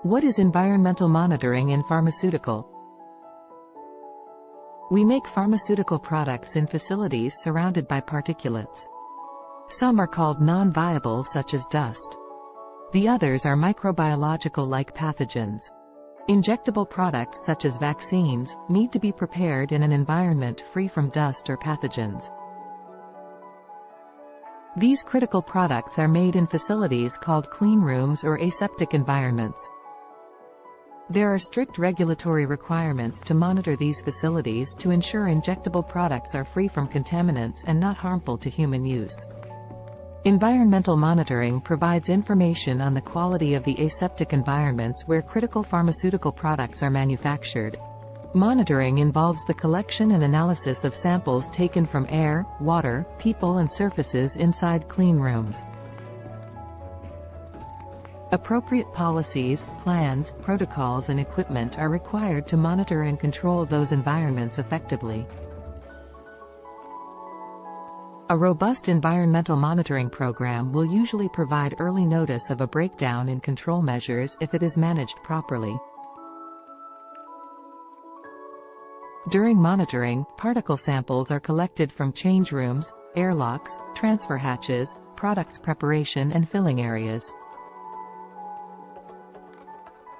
What is environmental monitoring in pharmaceutical? We make pharmaceutical products in facilities surrounded by particulates. Some are called non-viable, such as dust. The others are microbiological-like pathogens. Injectable products such as vaccines need to be prepared in an environment free from dust or pathogens. These critical products are made in facilities called clean rooms or aseptic environments. There are strict regulatory requirements to monitor these facilities to ensure injectable products are free from contaminants and not harmful to human use. Environmental monitoring provides information on the quality of the aseptic environments where critical pharmaceutical products are manufactured. Monitoring involves the collection and analysis of samples taken from air, water, people and surfaces inside clean rooms. Appropriate policies, plans, protocols and equipment are required to monitor and control those environments effectively. A robust environmental monitoring program will usually provide early notice of a breakdown in control measures if it is managed properly. During monitoring, particle samples are collected from change rooms, airlocks, transfer hatches, products preparation and filling areas.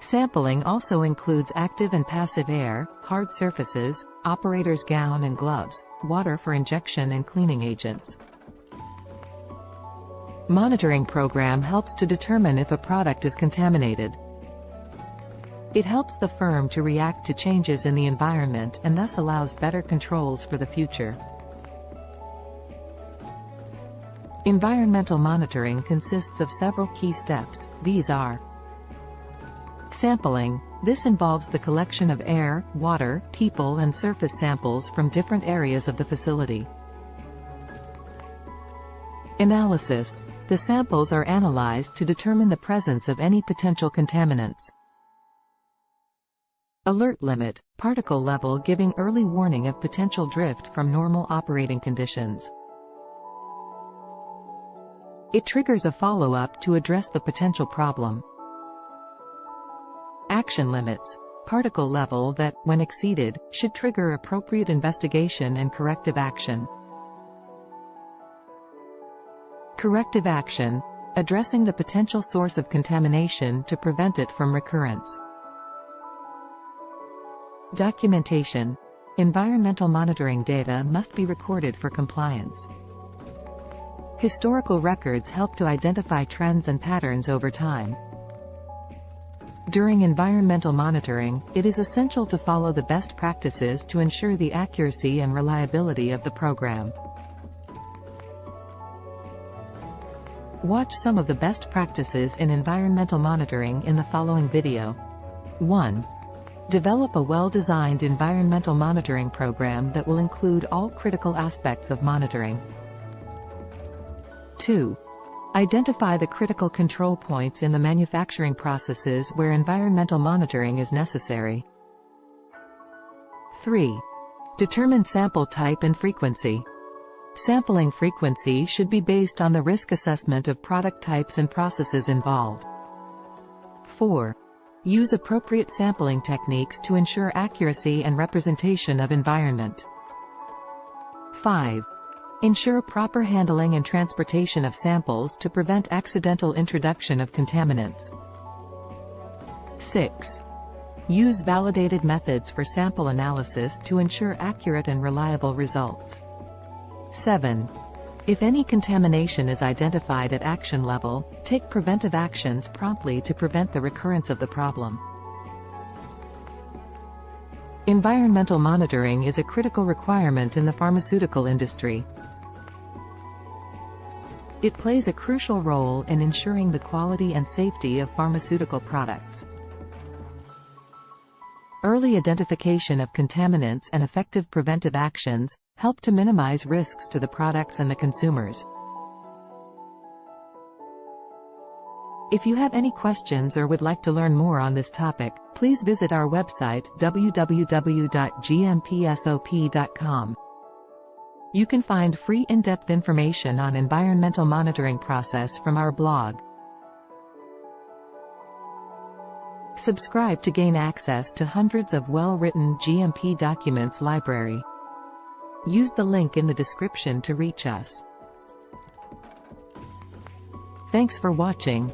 Sampling also includes active and passive air, hard surfaces, operator's gown and gloves, water for injection and cleaning agents. Monitoring program helps to determine if a product is contaminated. It helps the firm to react to changes in the environment and thus allows better controls for the future. Environmental monitoring consists of several key steps. These are: sampling. This involves the collection of air, water, people and surface samples from different areas of the facility. Analysis. The samples are analyzed to determine the presence of any potential contaminants. Alert limit. Particle level giving early warning of potential drift from normal operating conditions. It triggers a follow-up to address the potential problem. Action limits. Particle level that, when exceeded, should trigger appropriate investigation and corrective action. Corrective action. Addressing the potential source of contamination to prevent it from recurrence. Documentation. Environmental monitoring data must be recorded for compliance. Historical records help to identify trends and patterns over time. During environmental monitoring, it is essential to follow the best practices to ensure the accuracy and reliability of the program. Watch some of the best practices in environmental monitoring in the following video. 1. Develop a well-designed environmental monitoring program that will include all critical aspects of monitoring. 2. Identify the critical control points in the manufacturing processes where environmental monitoring is necessary. 3. Determine sample type and frequency. Sampling frequency should be based on the risk assessment of product types and processes involved. 4. Use appropriate sampling techniques to ensure accuracy and representation of environment. 5. Ensure proper handling and transportation of samples to prevent accidental introduction of contaminants. 6. Use validated methods for sample analysis to ensure accurate and reliable results. 7. If any contamination is identified at action level, take preventive actions promptly to prevent the recurrence of the problem. Environmental monitoring is a critical requirement in the pharmaceutical industry. It plays a crucial role in ensuring the quality and safety of pharmaceutical products. Early identification of contaminants and effective preventive actions help to minimize risks to the products and the consumers. If you have any questions or would like to learn more on this topic, please visit our website www.gmpsop.com. You can find free in-depth information on environmental monitoring process from our blog. Subscribe to gain access to hundreds of well-written GMP documents library. Use the link in the description to reach us. Thanks for watching.